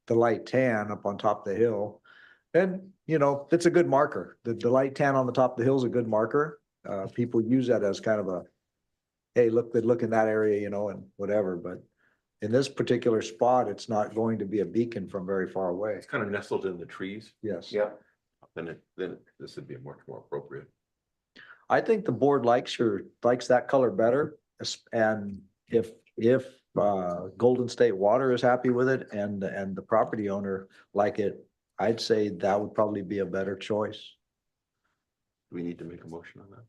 the light tan up on top of the hill. And, you know, it's a good marker. The light tan on the top of the hill is a good marker. People use that as kind of a, hey, look in that area, you know, and whatever, but in this particular spot, it's not going to be a beacon from very far away. It's kind of nestled in the trees. Yes. Yeah. Then this would be much more appropriate. I think the board likes that color better. And if Golden State Water is happy with it and the property owner like it, I'd say that would probably be a better choice. Do we need to make a motion on that?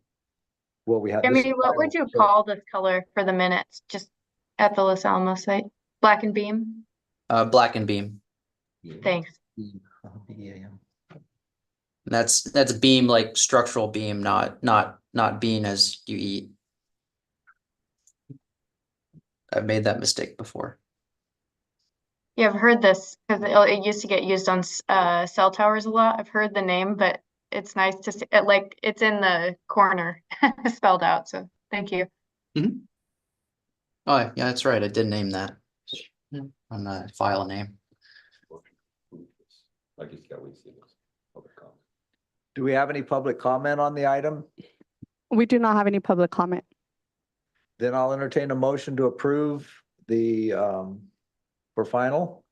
Well, we had. Jimmy, what would you call this color for the minutes, just at the Los Alamos site? Black and beam? Black and beam. Thanks. That's beam, like structural beam, not bean as you eat. I've made that mistake before. Yeah, I've heard this because it used to get used on cell towers a lot. I've heard the name, but it's nice to see it, like it's in the corner spelled out. So thank you. Mm-hmm. Oh yeah, that's right. I did name that on the file name. Do we have any public comment on the item? We do not have any public comment. Then I'll entertain a motion to approve the, for final,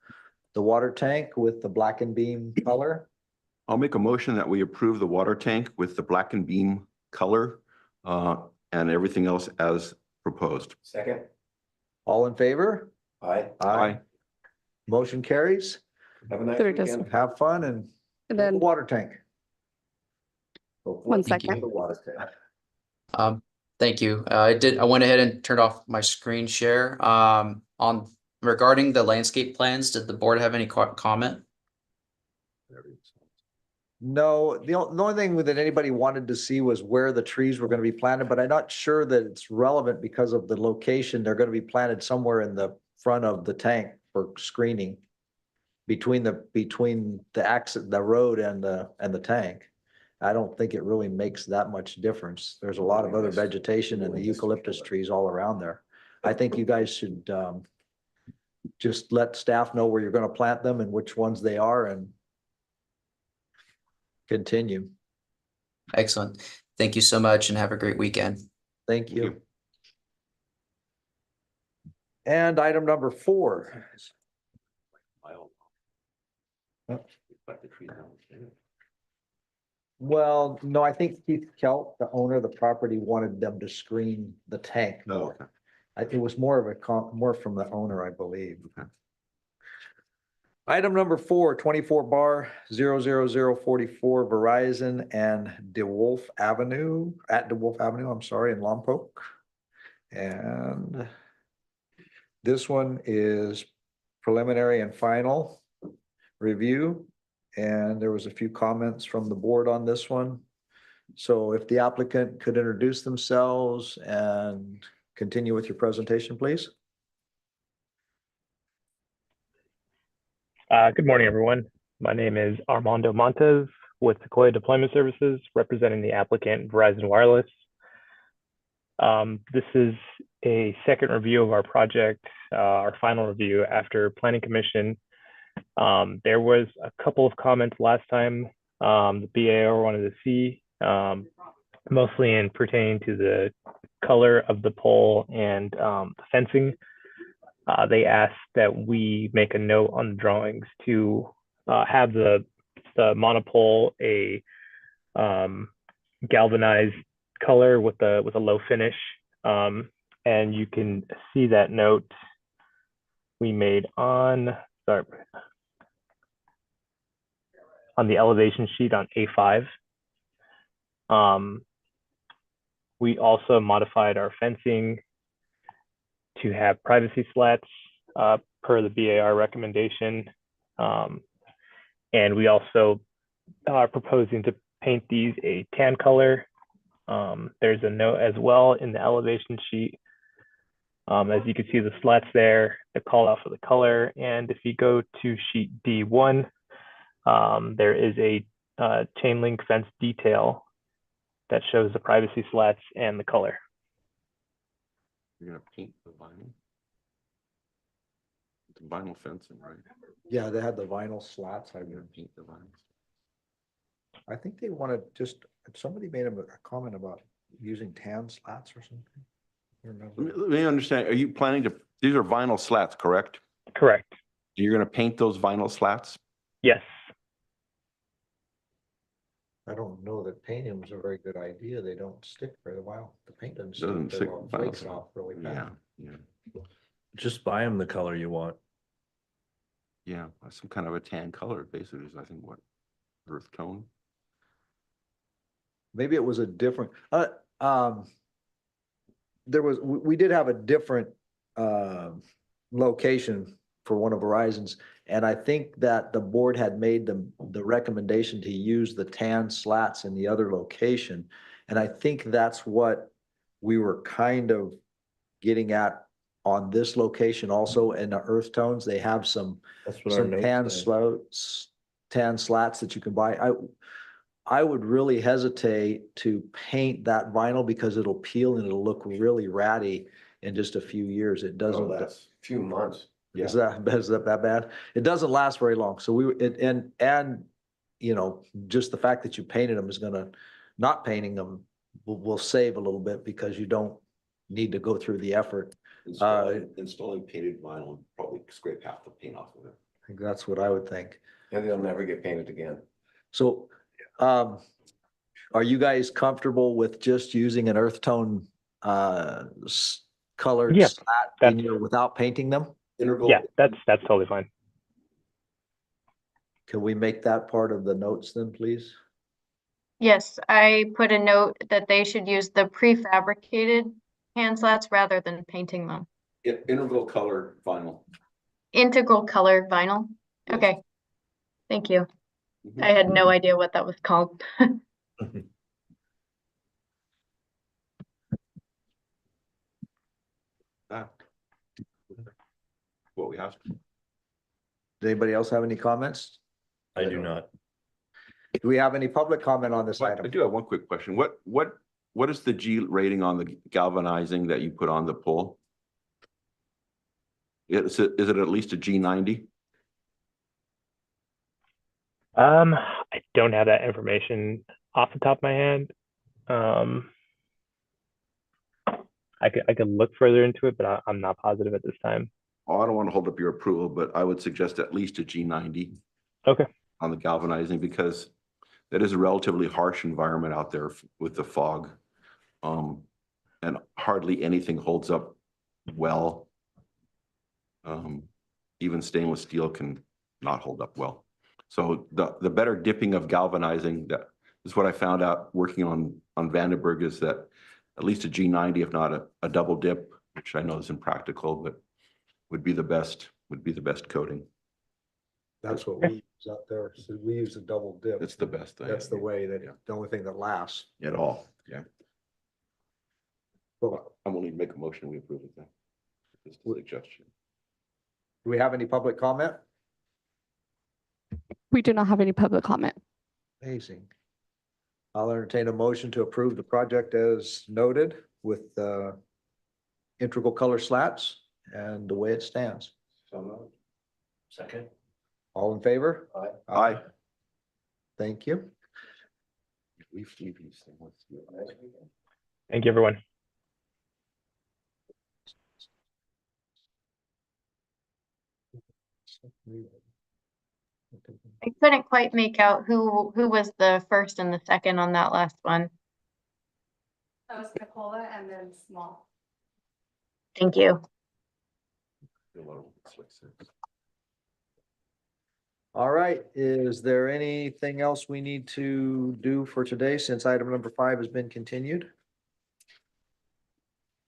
the water tank with the black and beam color. I'll make a motion that we approve the water tank with the black and beam color and everything else as proposed. Second. All in favor? Aye. Aye. Motion carries. Have a nice So it does- weekend. Have fun and And the then water tank. one Thank you. second. The water tank. Thank you. I went ahead and turned off my screen share. On regarding the landscape plans, did the board have any comment? No, the only thing that anybody wanted to see was where the trees were gonna be planted, but I'm not sure that it's relevant because of the location. They're gonna be planted somewhere in the front of the tank for screening. Between the exit, the road and the tank. I don't think it really makes that much difference. There's a lot of other vegetation and the eucalyptus trees all around there. I think you guys should just let staff know where you're gonna plant them and which ones they are and continue. Excellent. Thank you so much and have a great weekend. Thank you. And item number 4. Well, no, I think Keith Kelp, the owner of the property, wanted them to screen the tank Oh, more. okay. It was more of more from the owner, I believe. Okay. Item number 4, 24 bar 00044 Verizon and DeWolf Avenue, at DeWolf Avenue, I'm sorry, in Lompoc. And this one is preliminary and final review. And there was a few comments from the board on this one. So if the applicant could introduce themselves and continue with your presentation, please. Good morning, everyone. My name is Armando Montes with Sequoia Deployment Services, representing the applicant Verizon Wireless. This is a second review of our project, our final review after Planning Commission. There was a couple of comments last time the BAR wanted to see, mostly in pertaining to the color of the pole and the fencing. They asked that we make a note on the drawings to have the monopole a galvanized color with a low finish, and you can see that note we made on the elevation sheet on A5. We also modified our fencing to have privacy slats per the BAR recommendation. And we also are proposing to paint these a tan color. There's a note as well in the elevation sheet. As you can see the slats there, the call out for the color. And if you go to sheet D1, there is a chain link fence detail that shows the privacy slats and the color. You're gonna paint the vinyl? The vinyl fencing, right? Yeah, they had the vinyl slats. You're gonna paint the vinyl. I think they wanted somebody made a comment about using tan slats or something. I don't remember. Let me understand, are you planning to, these are vinyl slats, correct? Correct. You're gonna paint those vinyl slats? Yes. I don't know that painting was a very good idea. They don't stick very well. The paint doesn't Doesn't stick stick very well. well. Flakes off really Yeah, bad. yeah, Just buy them the color you want. yeah, some kind of a tan color, basically, is I think what, earth tone? Maybe it was a different, we did have a different, location for one of Verizon's. And I think that the board had made the recommendation to use the tan slats in the other location. And I think that's what we were kind of getting at on this location also in the earth tones. They have some That's what our notes say. tan slats that you can buy. I would really hesitate to paint that vinyl because it'll peel and it'll look really ratty in just a few years. It doesn't. Few months. Is that bad? It doesn't last very long. So and you know, just the fact that you painted them is gonna, not painting them will save a little bit because you don't need to go through the effort. Installing painted vinyl, probably scrape half the paint off of it. I think that's what I would think. And they'll never get painted again. So, are you guys comfortable with just using an earth tone, colored Yeah, slat in your, without painting them? Yeah, that's totally fine. Can we make that part of the notes then, please? Yes, I put a note that they should use the prefabricated hand slats rather than painting them. Integral color vinyl. Integral color vinyl. Okay. Thank you. I had no idea what that was called. What we have. Does anybody else have any comments? I do not. Do we have any public comment on this I item? do have one quick question. What is the G rating on the galvanizing that you put on the pole? Is it at least a G90? I don't have that information off the top of my head. I could look further into it, but I'm not positive at this time. Oh, I don't want to hold up your approval, but I would suggest at least a G90. Okay. On the galvanizing, because that is a relatively harsh environment out there with the fog. And hardly anything holds up well. Even stainless steel can not hold up well. So the better dipping of galvanizing, that is what I found out working on Vandenberg, is that at least a G90, if not a double dip, which I know is impractical, but would be the best coating. That's what we use out there. So we use a double dip. It's the best thing. That's the way that, the only thing that lasts. At all, yeah. Well, I'm willing to make a motion, we approve it then. Just a suggestion. do we have any public comment? We do not have any public comment. Amazing. I'll entertain a motion to approve the project as noted with integral color slats and the way it stands. Second. All in favor? Aye. Thank you. Thank you, everyone. I couldn't quite make out who was the first and the second on that last one. That was Nicola and then Small. Thank you. All right, is there anything else we need to do for today since item number 5 has been continued?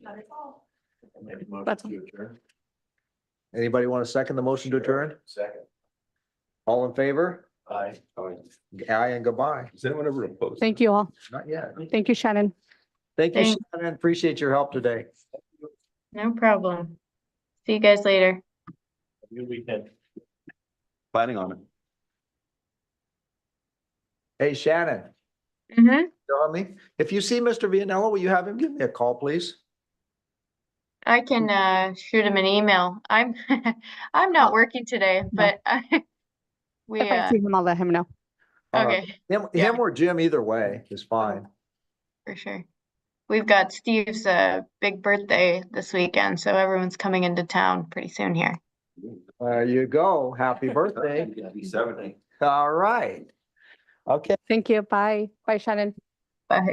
That is all. That's Anybody want to second the motion to adjourn? Second. All in favor? Aye. Aye and goodbye. Does anyone ever oppose? Thank you all. Not yet. Thank you, Shannon. Thank you, Thanks. Shannon. Appreciate your help today. No problem. See you guys later. Good weekend. Planning on it. Hey, Shannon, Mm-hmm. you on me? If you see Mr. Vianello, will you have him give me a call, please? I can shoot him an email. I'm I'm not working today, but we If I see him, I'll let him know. All right. okay, Him Yeah. or Jim, either way is fine. for sure. We've got Steve's big birthday this weekend, so everyone's coming into town pretty soon here. There you go. Happy birthday. Happy 70. All right. Okay. Thank you. Bye. Bye, Shannon. Bye.